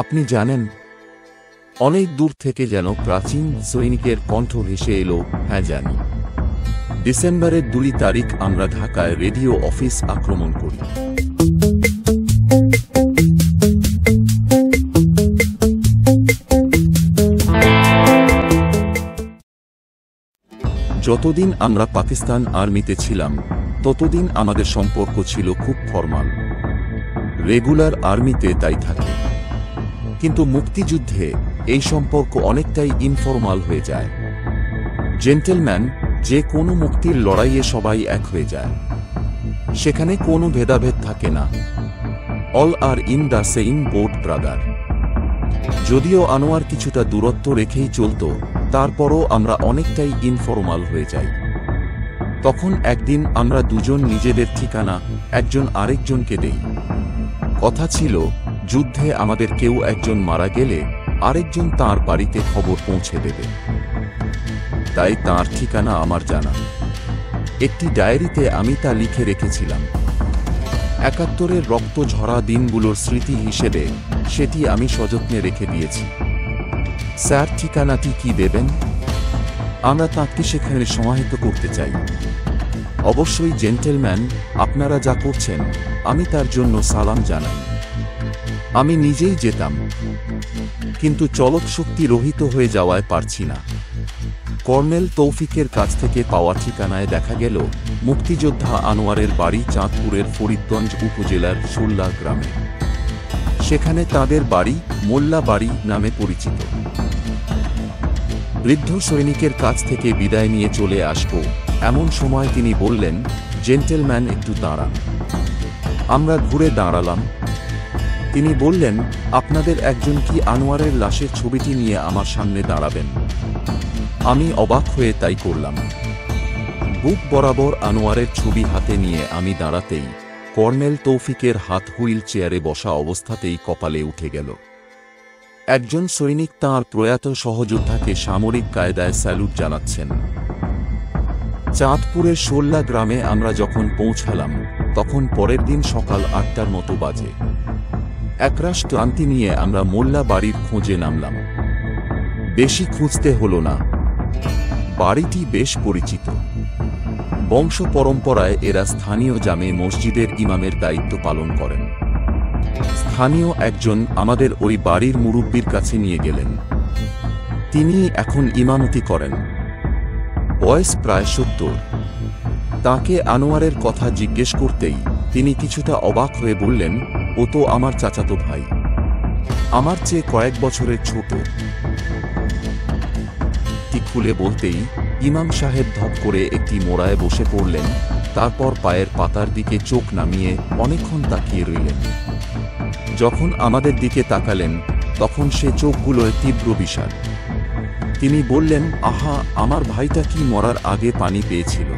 আপনি জানেন, অনেক দূর থেকে যেন প্রাচীন সৈনিকের কণ্ঠ ভেসে এলো। হ্যাঁ জানি। ডিসেম্বরের 2 তারিখ আমরা ঢাকায় রেডিও অফিস আক্রমণ করি। যতদিন আমরা পাকিস্তান আর্মিতে ছিলাম ততদিন আমাদের সম্পর্ক ছিল খুব ফরমাল, রেগুলার আর্মিতে তাই থাকে। কিন্তু মুক্তিযুদ্ধে এই সম্পর্ক অনেকটাই ইনফরমাল হয়ে যায়। জেন্টেলম্যান, যে কোনো মুক্তির লড়াইয়ে সবাই এক হয়ে যায়, সেখানে কোনো ভেদাভেদ থাকে না। All are in the same boat brother. যদিও আনোয়ার কিছুটা দূরত্ব রেখেই চলত, তারপরও আমরা অনেকটাই ইনফরমাল হয়ে যাই। তখন একদিন আমরা দুজন নিজেদের ঠিকানা একজন আরেকজনকে দেই। কথা ছিল, যুদ্ধে আমাদের কেউ একজন মারা গেলে আরেকজন তার বাড়িতে খবর পৌঁছে দেবে। তাই তার ঠিকানা আমার জানা। একটি ডায়েরিতে আমি তা লিখে রেখেছিলাম। ৭১-এর রক্ত ঝরা দিনগুলোর স্মৃতি হিসেবে সেটি আমি সযত্নে রেখে দিয়েছি। স্যার, ঠিকানাটি কি দেবেন? আমরা তাঁকে সেখানে সমাহিত করতে চাই। অবশ্যই জেন্টেলম্যান, আপনারা যা করছেন আমি তার জন্য সালাম জানাই। আমি নিজেই যেতাম, কিন্তু চলৎ শক্তি রহিত হয়ে যাওয়ায় পারছি না। কর্নেল তৌফিকের কাছ থেকে পাওয়া ঠিকানায় দেখা গেল মুক্তিযোদ্ধা আনোয়ারের বাড়ি চাঁদপুরের ফরিদগঞ্জ উপজেলার সোল্লা গ্রামে। সেখানে তাদের বাড়ি মোল্লা বাড়ি নামে পরিচিত। বৃদ্ধ সৈনিকের কাছ থেকে বিদায় নিয়ে চলে আসব, এমন সময় তিনি বললেন, জেন্টেলম্যান একটু দাঁড়ান। আমরা ঘুরে দাঁড়ালাম। তিনি বললেন, আপনাদের একজন কি আনোয়ারের লাশের ছবিটি নিয়ে আমার সামনে দাঁড়াবেন? আমি অবাক হয়ে তাই করলাম। বুক বরাবর আনোয়ারের ছবি হাতে নিয়ে আমি দাঁড়াতেই কর্নেল তৌফিকের হাত হুইল চেয়ারে বসা অবস্থাতেই কপালে উঠে গেল। একজন সৈনিক তাঁর প্রয়াত সহযোদ্ধাকে সামরিক কায়দায় স্যালুট জানাচ্ছেন। চাঁদপুরের সোল্লা গ্রামে আমরা যখন পৌঁছালাম তখন পরের দিন সকাল ৮টার মতো বাজে। একরাশ ক্লান্তি নিয়ে আমরা মোল্লা বাড়ির খোঁজে নামলাম। বেশি খুঁজতে হলো না, বাড়িটি বেশ পরিচিত। বংশ পরম্পরায় এরা স্থানীয় জামে মসজিদের ইমামের দায়িত্ব পালন করেন। স্থানীয় একজন আমাদের ওই বাড়ির মুরব্বির কাছে নিয়ে গেলেন। তিনি এখন ইমামতি করেন। বয়স প্রায় ৭০। তাকে আনোয়ারের কথা জিজ্ঞেস করতেই তিনি কিছুটা অবাক হয়ে বললেন, ও তো আমার চাচাতো ভাই, আমার চেয়ে কয়েক বছরের ছোট। খুলে বলতেই ইমাম সাহেব ধপ করে একটি মোড়ায় বসে পড়লেন। তারপর পায়ের পাতার দিকে চোখ নামিয়ে অনেকক্ষণ তাকিয়ে রইলেন। যখন আমাদের দিকে তাকালেন তখন সে চোখগুলোয় তীব্র বিষাদ। তিনি বললেন, আহা, আমার ভাইটা কি মরার আগে পানি পেয়েছিল।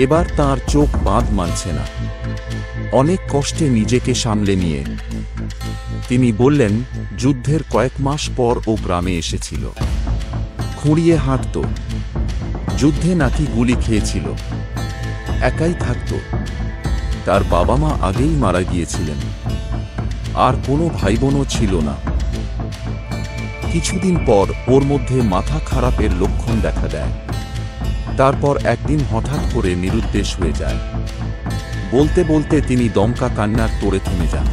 এবার তার চোখ বাঁধ মানছে না। অনেক কষ্টে নিজেকে সামলে নিয়ে তিনি বললেন, যুদ্ধের কয়েক মাস পর ও গ্রামে এসেছিল। খুঁড়িয়ে হাঁটত। যুদ্ধে নাকি গুলি খেয়েছিল। একাই থাকত। তার বাবা মা আগেই মারা গিয়েছিলেন। আর কোনো ভাইবোনও ছিল না। কিছুদিন পর ওর মধ্যে মাথা খারাপের লক্ষণ দেখা দেয়। তারপর একদিন হঠাৎ করে নিরুদ্দেশ হয়ে যায়। বলতে বলতে তিনি দমকা কান্নার তোড়ে থেমে যান।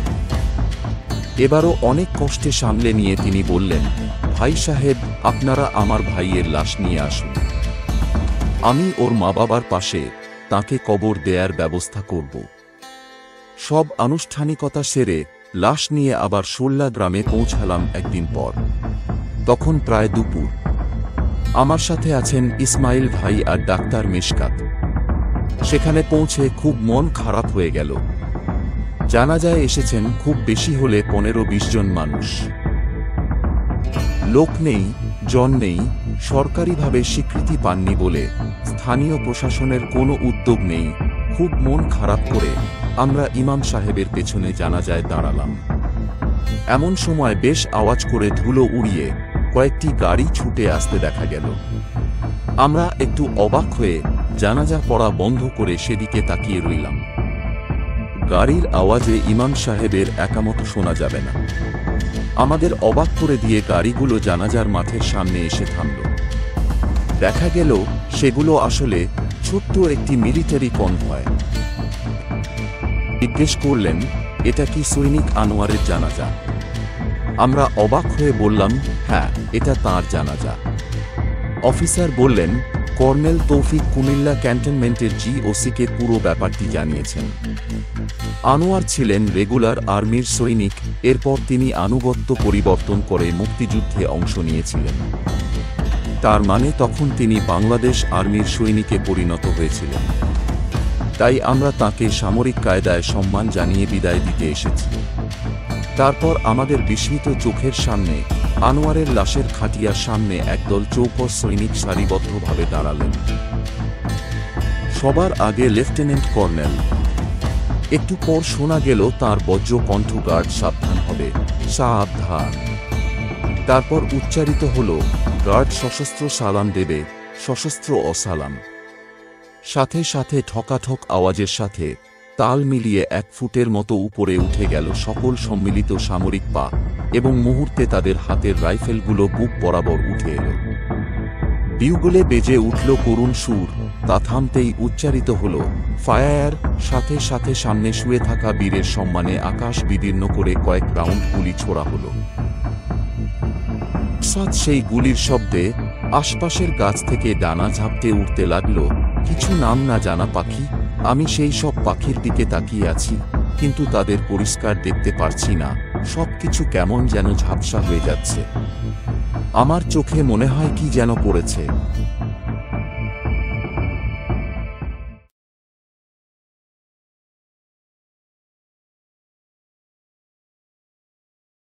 এবারও অনেক কষ্টে সামলে নিয়ে তিনি বললেন, ভাই সাহেব, আপনারা আমার ভাইয়ের লাশ নিয়ে আসুন। আমি ওর মা বাবার পাশে তাকে কবর দেয়ার ব্যবস্থা করব। সব আনুষ্ঠানিকতা সেরে লাশ নিয়ে আবার সোল্লা গ্রামে পৌঁছালাম একদিন পর। তখন প্রায় দুপুর। আমার সাথে আছেন ইসমাইল ভাই আর ডাক্তার মিশকাত। সেখানে পৌঁছে খুব মন খারাপ হয়ে গেল। জানাজায় এসেছেন খুব বেশি হলে ১৫-২০ জন মানুষ। লোক নেই, জন নেই, সরকারিভাবে স্বীকৃতি পাননি বলে স্থানীয় প্রশাসনের কোনো উদ্যোগ নেই। খুব মন খারাপ করে আমরা ইমাম সাহেবের পেছনে জানাজায় দাঁড়ালাম। এমন সময় বেশ আওয়াজ করে ধুলো উড়িয়ে কয়েকটি গাড়ি ছুটে আসতে দেখা গেল। আমরা একটু অবাক হয়ে জানাজা পড়া বন্ধ করে সেদিকে তাকিয়ে রইলাম। গাড়ির আওয়াজে ইমাম সাহেবের একামত শোনা যাবে না। আমাদের অবাক করে দিয়ে গাড়িগুলো জানাজার মাঠের সামনে এসে থামল। দেখা গেল সেগুলো আসলে ছোট্ট একটি মিলিটারি কনভয়। জিজ্ঞেস করলেন, এটা কি সৈনিক আনোয়ারের জানাজা? আমরা অবাক হয়ে বললাম, হ্যাঁ, এটা তাঁর জানাজা। অফিসার বললেন, কর্নেল তৌফিক কুমিল্লা ক্যান্টনমেন্টের জিওসিকে পুরো ব্যাপারটি জানিয়েছেন। আনোয়ার ছিলেন রেগুলার আর্মির সৈনিক, এরপর তিনি আনুগত্য পরিবর্তন করে মুক্তিযুদ্ধে অংশ নিয়েছিলেন। তার মানে তখন তিনি বাংলাদেশ আর্মির সৈনিকে পরিণত হয়েছিলেন। তাই আমরা তাকে সামরিক কায়দায় সম্মান জানিয়ে বিদায় দিতে এসেছি। তারপর আমাদের বিস্মিত চোখের সামনে আনোয়ারের লাশের খাটিয়ার সামনে একদল চৌকস সৈনিক সারিবদ্ধভাবে দাঁড়ালেন। সবার আগে লেফটেন্যান্ট কর্নেল। একটু পর শোনা গেল তাঁর বজ্র কণ্ঠ, গার্ড সাবধান হবে, সাবধান। তারপর উচ্চারিত হল, গার্ড সশস্ত্র সালাম দেবে, সশস্ত্র অসালাম। সাথে সাথে ঠকাঠক আওয়াজের সাথে তাল মিলিয়ে 1 ফুটের মতো উপরে উঠে গেল সকল সম্মিলিত সামরিক পা, এবং মুহূর্তে তাদের হাতের রাইফেলগুলো বুক বরাবর উঠে এল। বিউগলে বেজে উঠল করুণ সুর, তা থামতেই উচ্চারিত হল, ফায়ার। সাথে সাথে সামনে শুয়ে থাকা বীরের সম্মানে আকাশ বিদীর্ণ করে কয়েক রাউন্ড গুলি ছোড়া হল। সেই গুলির শব্দে আশপাশের গাছ থেকে ডানা ঝাপটে উঠতে লাগল কিছু নাম না জানা পাখি। আমি সেই সব পাখির দিকে তাকিয়ে আছি, কিন্তু তাদের পরিষ্কার দেখতে পারছি না। সবকিছু কেমন যেন ঝাপসা হয়ে যাচ্ছে। আমার চোখে মনে হয় কি যেন পড়েছে।